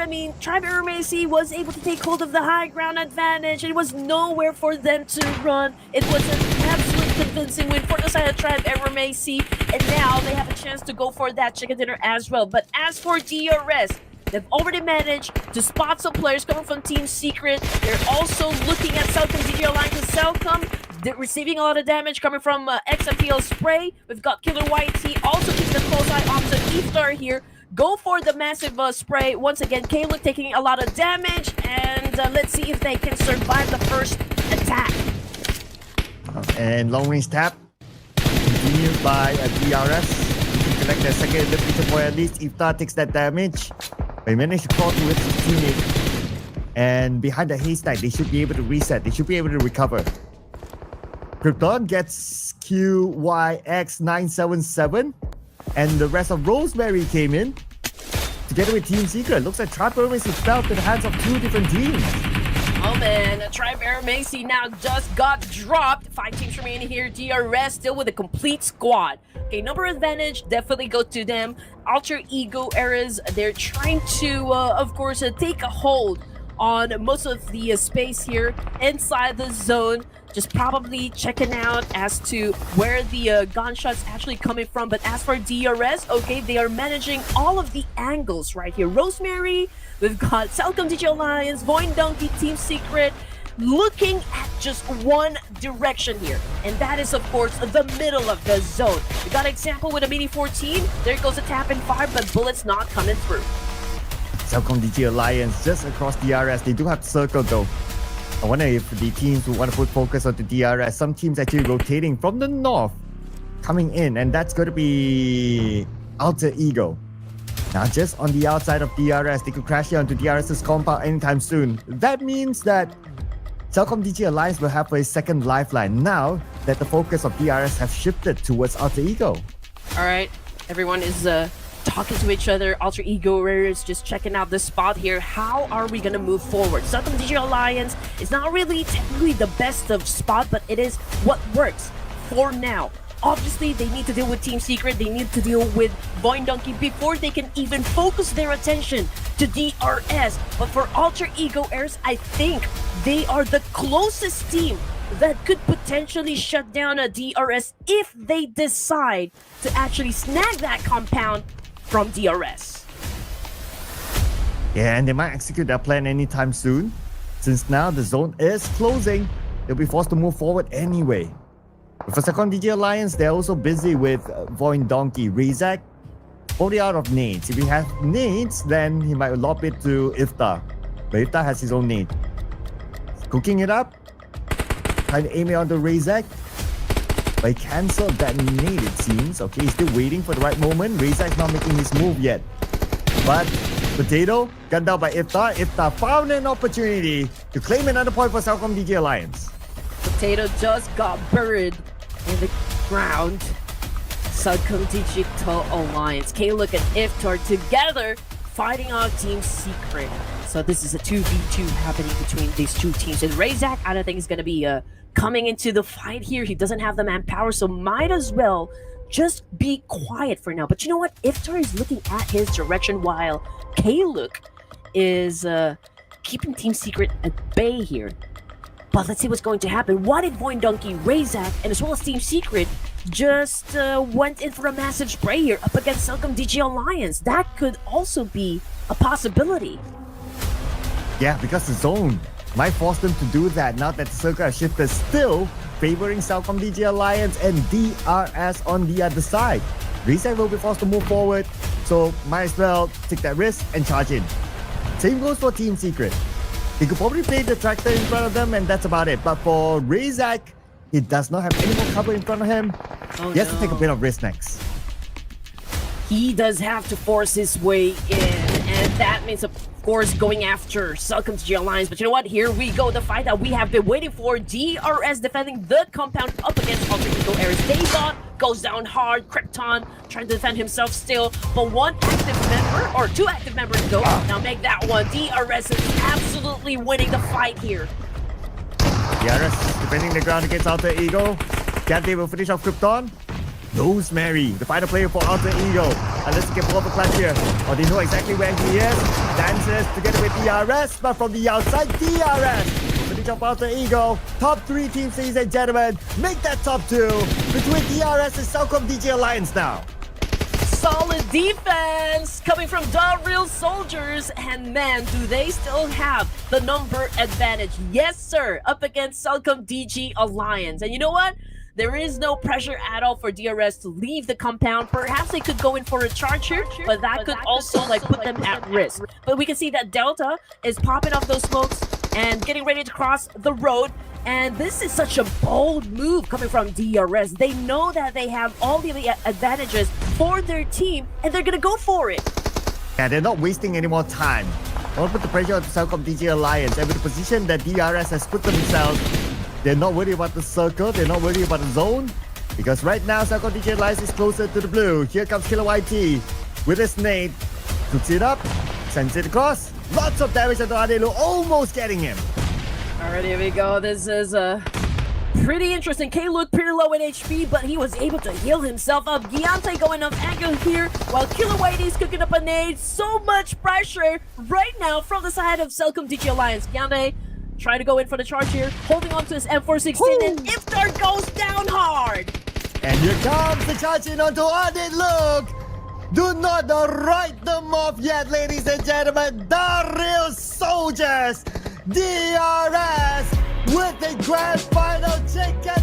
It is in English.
I mean, Tribe Macy was able to take hold of the high ground advantage. It was nowhere for them to run. It was an absolute convincing win for the side of Tribe Macy, and now they have a chance to go for that chicken dinner as well. But as for DRS, they've already managed to spot some players coming from Team Secret. They're also looking at Celcom DJ Alliance and Celcom. They're receiving a lot of damage coming from XMPL Spray. We've got Killer YT also keeping a close eye on the Iftar here. Go for the massive spray. Once again, Kaluk taking a lot of damage. And let's see if they can survive the first attack. And long range tap. Continued by DRS. Collect their second ability point at least. Iftar takes that damage. They managed to crawl towards his teammate. And behind the haystack, they should be able to reset. They should be able to recover. Krypton gets QYX977. And the rest of Rosemary came in. Together with Team Secret. Looks like Tribe Macy fell to the hands of two different teams. Oh man, Tribe Macy now just got dropped. 5 teams remaining here. DRS still with a complete squad. Okay, number advantage definitely goes to them. Alter Ego Eras, they're trying to, of course, take a hold on most of the space here inside the zone. Just probably checking out as to where the gunshots actually coming from. But as for DRS, okay, they are managing all of the angles right here. Rosemary, we've got Celcom DJ Alliance, Void Donkey, Team Secret, looking at just one direction here. And that is, of course, the middle of the zone. We got an example with a Mini 14. There goes a tap and fire, but bullets not coming through. Celcom DJ Alliance just across DRS. They do have to circle though. I wonder if the teams who want to put focus on the DRS, some teams actually rotating from the north, coming in, and that's going to be Alter Ego. Now, just on the outside of DRS, they could crash here onto DRS's compound anytime soon. That means that Celcom DJ Alliance will have a second lifeline now that the focus of DRS has shifted towards Alter Ego. All right, everyone is talking to each other. Alter Ego is just checking out this spot here. How are we gonna move forward? Celcom DJ Alliance is not really technically the best of spot, but it is what works for now. Obviously, they need to deal with Team Secret. They need to deal with Void Donkey before they can even focus their attention to DRS. But for Alter Ego Airs, I think they are the closest team that could potentially shut down a DRS if they decide to actually snag that compound from DRS. Yeah, and they might execute their plan anytime soon. Since now the zone is closing, they'll be forced to move forward anyway. But for Celcom DJ Alliance, they're also busy with Void Donkey. Razak, already out of nades. If he has nades, then he might lob it to Iftar. But Iftar has his own nade. Cooking it up. Trying to aim it onto Razak. But he cancelled that nade, it seems. Okay, he's still waiting for the right moment. Razak's not making his move yet. But Potato, gunned down by Iftar. Iftar found an opportunity to claim another point for Celcom DJ Alliance. Potato just got buried in the ground. Celcom Digital Alliance, Kaluk and Iftar together fighting out Team Secret. So this is a 2v2 happening between these two teams. And Razak, I don't think is going to be coming into the fight here. He doesn't have the manpower, so might as well just be quiet for now. But you know what? Iftar is looking at his direction while Kaluk is keeping Team Secret at bay here. But let's see what's going to happen. What if Void Donkey, Razak, and as well as Team Secret just went in for a massive spray here up against Celcom DJ Alliance? That could also be a possibility. Yeah, because the zone might force them to do that now that the circle has shifted, still favoring Celcom DJ Alliance and DRS on the other side. Razak will be forced to move forward, so might as well take that risk and charge in. Same goes for Team Secret. He could probably play the tractor in front of them and that's about it. But for Razak, he does not have any more cover in front of him. He has to take a bit of risk next. He does have to force his way in, and that means, of course, going after Celcom DJ Alliance. But you know what? Here we go. The fight that we have been waiting for. DRS defending the compound up against Alter Ego Ares. Daybot goes down hard. Krypton trying to defend himself still. But one active member, or two active members go. Now make that one. DRS is absolutely winning the fight here. DRS defending the ground against Alter Ego. Gante will finish off Krypton. Rosemary, the final player for Alter Ego. Unless he can pull up a clutch here. Or they know exactly where he is. Dances together with DRS, but from the outside, DRS. Footage of Alter Ego. Top 3 teams, ladies and gentlemen. Make that top 2 between DRS and Cellcom DJ Alliance now. Solid defense coming from the Real Soldiers, and man, do they still have the number advantage. Yes, sir, up against Cellcom DG Alliance. And you know what? There is no pressure at all for DRS to leave the compound. Perhaps they could go in for a charge here, but that could also put them at risk. But we can see that Delta is popping off those smokes and getting ready to cross the road. And this is such a bold move coming from DRS. They know that they have all the advantages for their team, and they're gonna go for it. Yeah, they're not wasting any more time. Don't put the pressure on Cellcom DJ Alliance. And with the position that DRS has put themselves, they're not worried about the circle, they're not worried about the zone. Because right now, Cellcom DJ Alliance is closer to the blue. Here comes Killer YT with his nade. Puts it up, sends it across. Lots of damage onto Adelu, almost getting him. Alright, here we go. This is pretty interesting. K looked pretty low in HP, but he was able to heal himself up. Giante going off angle here, while Killer Whitey's cooking up a nade. So much pressure right now from the side of Cellcom DG Alliance. Giante trying to go in for the charge here, holding on to his M416, and Iftar goes down hard. And here comes the charge in onto Adit. Look! Do not write them off yet, ladies and gentlemen. The Real Soldiers! DRS with the grand final ticket.